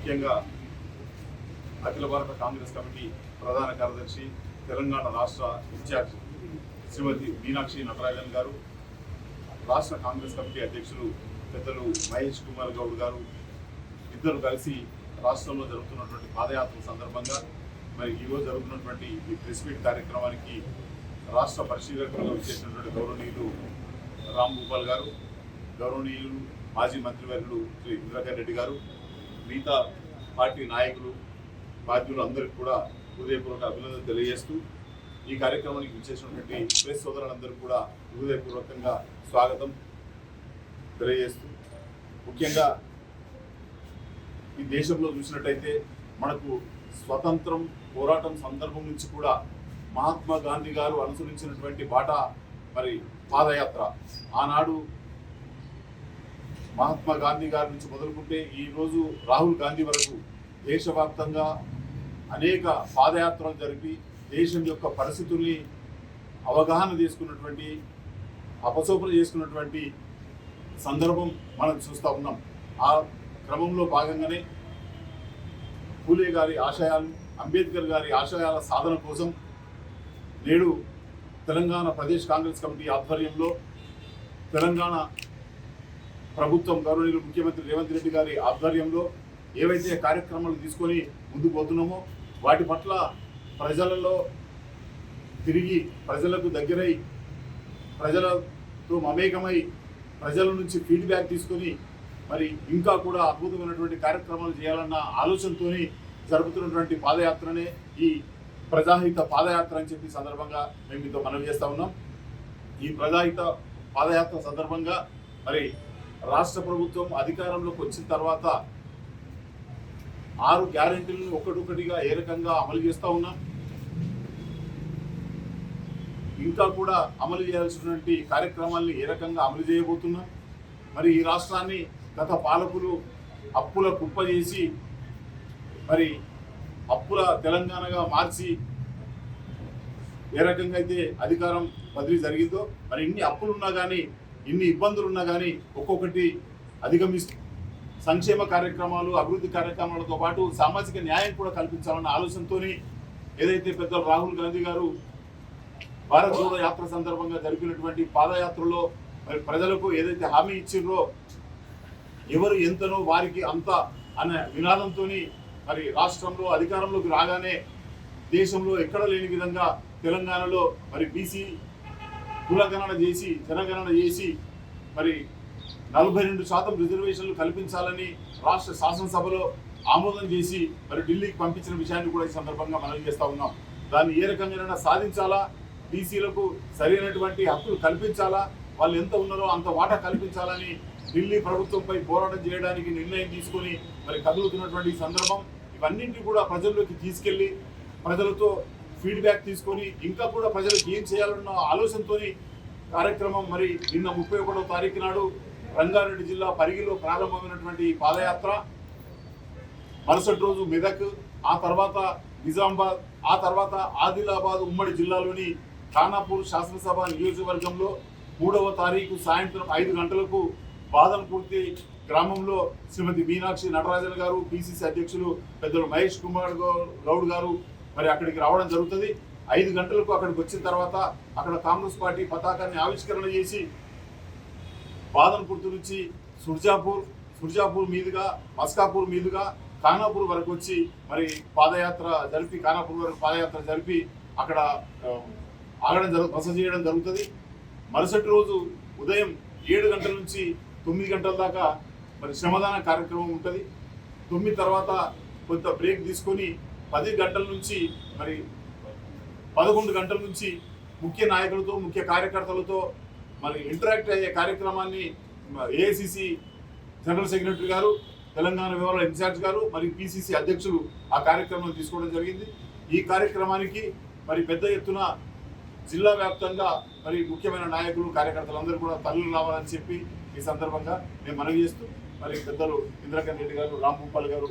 ముఖ్యంగా అఖిల భారత కాంగ్రెస్ కమిటీ ప్రధాన కార్యదర్శి తెలంగాణ రాష్ట్ర ఇన్ఛార్జ్ శ్రీమతి మీనాక్షి నటరాజన్ గారు, రాష్ట్ర కాంగ్రెస్ కమిటీ అధ్యక్షులు పెద్దలు మహేష్ కుమార్ గౌడ్ గారు ఇద్దరు కలిసి రాష్ట్రంలో జరుగుతున్నటువంటి పాదయాత్ర సందర్భంగా మరి ఈరోజు జరుగుతున్నటువంటి ఈ ప్రెస్ మీట్ కార్యక్రమానికి రాష్ట్ర పరిశీలకులుగా విచ్చేసినటువంటి గౌరవనీయులు రామ్ భూపాల్ గారు, గౌరవనీయులు మాజీ మంత్రివర్యులు శ్రీ ఇంద్రకరణ్ రెడ్డి గారు, మిగతా పార్టీ నాయకులు బాధ్యులు అందరికీ కూడా హృదయపూర్వక అభినందనలు తెలియజేస్తూ ఈ కార్యక్రమానికి విచ్చేసినటువంటి ప్రెస్ సోదరులందరూ కూడా హృదయపూర్వకంగా స్వాగతం తెలియజేస్తూ, ముఖ్యంగా ఈ దేశంలో చూసినట్టయితే మనకు స్వతంత్రం పోరాటం సందర్భం నుంచి కూడా మహాత్మా గాంధీ గారు అనుసరించినటువంటి బాట మరి పాదయాత్ర. ఆనాడు మహాత్మా గాంధీ గారి నుంచి మొదలుకుంటే ఈరోజు రాహుల్ గాంధీ వరకు దేశవ్యాప్తంగా అనేక పాదయాత్రలు జరిపి దేశం యొక్క పరిస్థితుల్ని అవగాహన చేసుకున్నటువంటి, అపసోపన చేసుకున్నటువంటి సందర్భం మనం చూస్తూ ఉన్నాం. ఆ క్రమంలో భాగంగానే పూలే గారి ఆశయాలు, అంబేద్కర్ గారి ఆశయాల సాధన కోసం నేడు తెలంగాణ ప్రదేశ్ కాంగ్రెస్ కమిటీ ఆధ్వర్యంలో తెలంగాణ ప్రభుత్వం గౌరవనీయులు ముఖ్యమంత్రి రేవంత్ రెడ్డి గారి ఆధ్వర్యంలో ఏవైతే కార్యక్రమాలు తీసుకొని ముందుకు పోతున్నామో వాటి పట్ల ప్రజలలో తిరిగి ప్రజలకు దగ్గరై ప్రజలతో మమేకమై ప్రజల నుంచి ఫీడ్బ్యాక్ తీసుకొని మరి ఇంకా కూడా అద్భుతమైనటువంటి కార్యక్రమాలు చేయాలన్న ఆలోచనతోని జరుపుతున్నటువంటి పాదయాత్రనే ఈ ప్రజాహిత పాదయాత్ర అని చెప్పి సందర్భంగా మేము మీతో మనవి చేస్తా ఉన్నాం. ఈ ప్రజాహిత పాదయాత్ర సందర్భంగా మరి రాష్ట్ర ప్రభుత్వం అధికారంలోకి వచ్చిన తర్వాత 6 గ్యారెంటీలను ఒక్కటొక్కటిగా ఏ రకంగా అమలు చేస్తూ ఉన్నాం, ఇంకా కూడా అమలు చేయాల్సినటువంటి కార్యక్రమాల్ని ఏ రకంగా అమలు చేయబోతున్నాం. మరి ఈ రాష్ట్రాన్ని గత పాలకులు అప్పుల కుప్ప చేసి మరి అప్పుల తెలంగాణగా మార్చి ఏ రకంగా అయితే అధికారం బదిలీ జరిగిందో, మరి ఇన్ని అప్పులున్నా కానీ, ఇన్ని ఇబ్బందులున్నా కానీ ఒక్కొక్కటి అధిగమిస్తూ సంక్షేమ కార్యక్రమాలు, అభివృద్ధి కార్యక్రమాలతో పాటు సామాజిక న్యాయం కూడా కల్పించాలన్న ఆలోచనతో ఏదైతే పెద్దలు రాహుల్ గాంధీ గారు భారత్ జోడో యాత్ర సందర్భంగా జరిపినటువంటి పాదయాత్రలో మరి ప్రజలకు ఏదైతే హామీ ఇచ్చిండ్రో ఎవరు ఎంతనో వారికి అంత అనే నినాదంతో మరి రాష్ట్రంలో అధికారంలోకి రాగానే దేశంలో ఎక్కడ లేని విధంగా తెలంగాణలో మరి బీసీ కులగణన చేసి జనగణన చేసి మరి 42% రిజర్వేషన్లు కల్పించాలని రాష్ట్ర శాసనసభలో ఆమోదం చేసి మరి ఢిల్లీకి పంపించిన విషయాన్ని కూడా ఈ సందర్భంగా మనం చేస్తూ ఉన్నాం. దాన్ని ఏ రకంగా సాధించాలా, బీసీలకు సరైనటువంటి హక్కులు కల్పించాలా, వాళ్ళు ఎంత ఉన్నారో అంత వాటా కల్పించాలని ఢిల్లీ ప్రభుత్వంపై పోరాటం చేయడానికి నిర్ణయం తీసుకొని మరి కదులుతున్నటువంటి సందర్భం. ఇవన్నింటినీ కూడా ప్రజల్లోకి తీసుకెళ్లి ప్రజలతో ఫీడ్బ్యాక్ తీసుకొని ఇంకా కూడా ప్రజలకు ఏం చేయాలన్న ఆలోచనతో కార్యక్రమం మరి నిన్న 31వ తారీఖు నాడు రంగారెడ్డి జిల్లా పరిగిలో ప్రారంభమైనటువంటి పాదయాత్ర మరుసటి రోజు మెదక్, ఆ తర్వాత నిజామాబాద్, ఆ తర్వాత ఆదిలాబాద్ ఉమ్మడి జిల్లాలోని ఖానాపూర్ శాసనసభ నియోజకవర్గంలో 3వ తారీఖు సాయంత్రం 5 గంటలకు బాదన్పూర్తి గ్రామంలో శ్రీమతి మీనాక్షి నటరాజన్ గారు, పిసిసి అధ్యక్షులు పెద్దలు మహేష్ కుమార్ గౌడ్ గారు మరి అక్కడికి రావడం జరుగుతుంది. 5 గంటలకు అక్కడికి వచ్చిన తర్వాత అక్కడ కాంగ్రెస్ పార్టీ పతాకాన్ని ఆవిష్కరణ చేసి బాదన్పూర్ నుంచి సుర్జాపూర్ మీదుగా మస్కాపూర్ మీదుగా ఖానాపూర్ వరకు వచ్చి మరి పాదయాత్ర జరిపి ఖానాపూర్ వరకు పాదయాత్ర జరిపి అక్కడ బస చేయడం జరుగుతుంది. మరుసటి రోజు ఉదయం 7 గంటల నుంచి 9 గంటల దాకా మరి శ్రమదాన కార్యక్రమం ఉంటుంది. 9 తర్వాత కొంత బ్రేక్ తీసుకొని 10 గంటల నుంచి మరి 11 గంటల నుంచి ముఖ్య నాయకులతో, ముఖ్య కార్యకర్తలతో మరి ఇంటరాక్ట్ అయ్యే కార్యక్రమాన్ని ఏఐసిసి జనరల్ సెక్రటరీ గారు, తెలంగాణ వ్యవహారాల ఇన్ఛార్జ్ గారు మరి పిసిసి అధ్యక్షులు ఆ కార్యక్రమం తీసుకోవడం జరిగింది. ఈ కార్యక్రమానికి మరి పెద్ద ఎత్తున జిల్లా వ్యాప్తంగా మరి ముఖ్యమైన నాయకులు, కార్యకర్తలందరూ కూడా తరలి రావాలని చెప్పి ఈ సందర్భంగా నేను మనవి చేస్తూ మరి పెద్దలు ఇంద్రకరణ్ రెడ్డి గారు, రామ్ భూపాల్ గారు